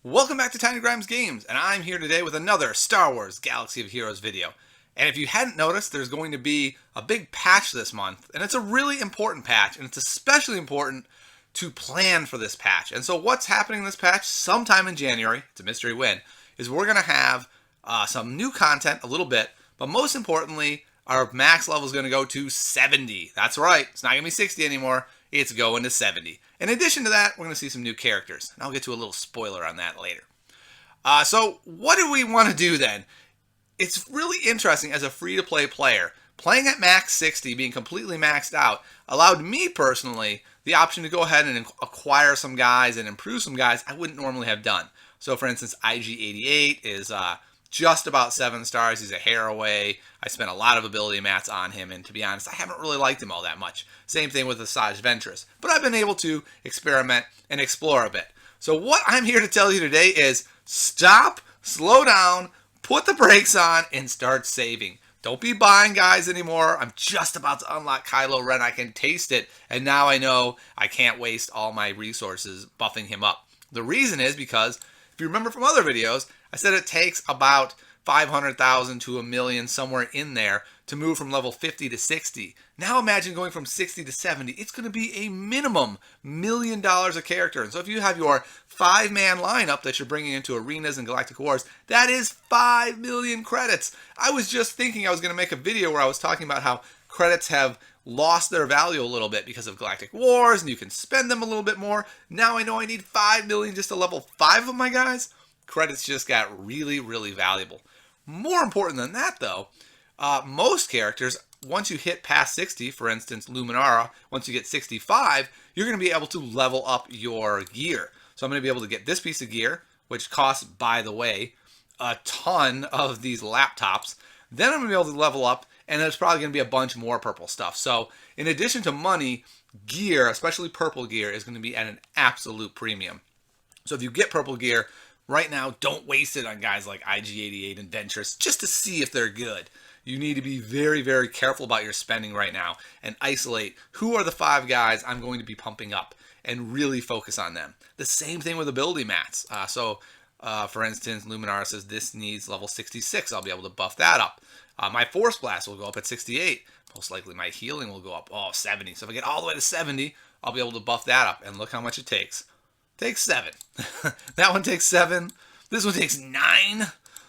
Welcome back to Tiny Grimes Games, and I'm here today with another Star Wars Galaxy of Heroes video. And if you hadn't noticed, there's going to be a big patch this month, and it's a really important patch, and it's especially important to plan for this patch. And so what's happening in this patch, sometime in January, it's a mystery when, is we're going to have some new content a little bit, but most importantly, our max level is going to go to 70. That's right, it's not going to be 60 anymore, it's going to 70. In addition to that, we're going to see some new characters, and I'll get to a little spoiler on that later. So what do we want to do then? It's really interesting as a free-to-play player. Playing at max 60, being completely maxed out, allowed me personally the option to go ahead and acquire some guys and improve some guys I wouldn't normally have done. So for instance, IG-88 is just about 7 stars. He's a hair away. I spent a lot of ability mats on him, and to be honest, I haven't really liked him all that much. Same thing with Asajj Ventress. But I've been able to experiment and explore a bit. So what I'm here to tell you today is stop, slow down, put the brakes on, and start saving. Don't be buying guys anymore. I'm just about to unlock Kylo Ren. I can taste it, and now I know I can't waste all my resources buffing him up. The reason is because, if you remember from other videos, I said it takes about 500,000 to a million, somewhere in there, to move from level 50 to 60. Now imagine going from 60 to 70. It's going to be a minimum $1 million a character. And so if you have your 5-man lineup that you're bringing into arenas and Galactic Wars, that is 5 million credits. I was just thinking I was going to make a video where I was talking about how credits have lost their value a little bit because of Galactic Wars, and you can spend them a little bit more. Now I know I need 5 million just to level 5 of my guys. Credits just got really, really valuable. More important than that, though, most characters, once you hit past 60, for instance, Luminara, once you get 65, you're going to be able to level up your gear. So I'm going to be able to get this piece of gear, which costs, by the way, a ton of these laptops. Then I'm going to be able to level up, and there's probably going to be a bunch more purple stuff. So in addition to money, gear, especially purple gear, is going to be at an absolute premium. So if you get purple gear, right now, don't waste it on guys like IG-88 and Ventress just to see if they're good. You need to be very, very careful about your spending right now and isolate who are the 5 guys I'm going to be pumping up and really focus on them. The same thing with ability mats. For instance, Luminara says this needs level 66. I'll be able to buff that up. My Force Blast will go up at 68. Most likely my healing will go up 70. So if I get all the way to 70, I'll be able to buff that up. And look how much it takes. Takes 7. That one takes 7. This one takes 9.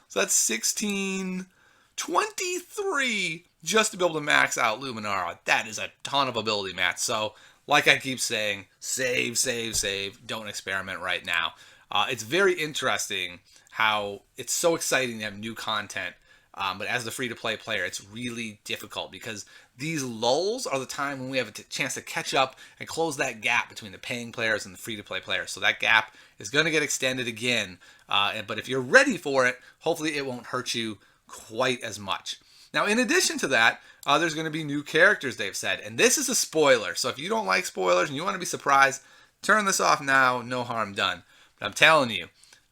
So that's 16, 23 just to be able to max out Luminara. That is a ton of ability mats. So like I keep saying, save, save, save. Don't experiment right now. It's very interesting how it's so exciting to have new content. But as the free-to-play player, it's really difficult because these lulls are the time when we have a chance to catch up and close that gap between the paying players and the free-to-play players. So that gap is going to get extended again. But if you're ready for it, hopefully it won't hurt you quite as much. Now, in addition to that, there's going to be new characters, they've said. And this is a spoiler. So if you don't like spoilers and you want to be surprised, turn this off now. No harm done. But I'm telling you,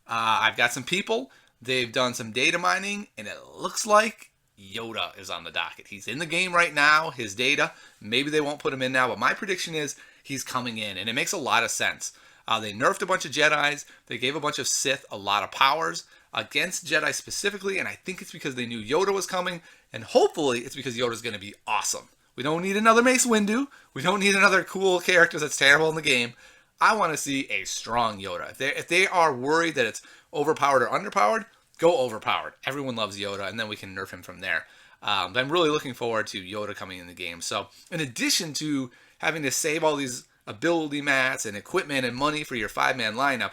I've got some people. They've done some data mining, and it looks like Yoda is on the docket. He's in the game right now, his data. Maybe they won't put him in now, but my prediction is he's coming in, and it makes a lot of sense. They nerfed a bunch of Jedis. They gave a bunch of Sith a lot of powers against Jedi specifically, and I think it's because they knew Yoda was coming, and hopefully it's because Yoda's going to be awesome. We don't need another Mace Windu. We don't need another cool character that's terrible in the game. I want to see a strong Yoda. If they are worried that it's overpowered or underpowered, go overpowered. Everyone loves Yoda, and then we can nerf him from there. But I'm really looking forward to Yoda coming in the game. So in addition to having to save all these ability mats and equipment and money for your 5-man lineup,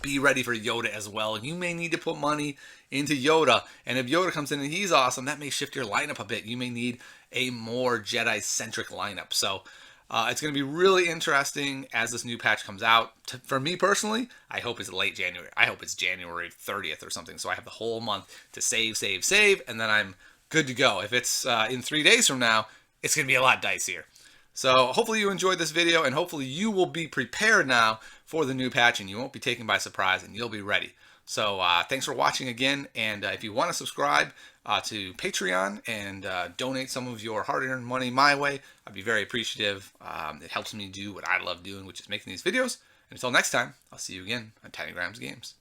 be ready for Yoda as well. You may need to put money into Yoda, and if Yoda comes in and he's awesome, that may shift your lineup a bit. You may need a more Jedi-centric lineup. So it's going to be really interesting as this new patch comes out. For me personally, I hope it's late January. I hope it's January 30th or something, so I have the whole month to save, save, save, and then I'm good to go. If it's in 3 days from now, it's going to be a lot dicier. So hopefully you enjoyed this video, and hopefully you will be prepared now for the new patch, and you won't be taken by surprise, and you'll be ready. So thanks for watching again, and if you want to subscribe to Patreon and donate some of your hard-earned money my way, I'd be very appreciative. It helps me do what I love doing, which is making these videos. And until next time, I'll see you again on Tiny Grams Games.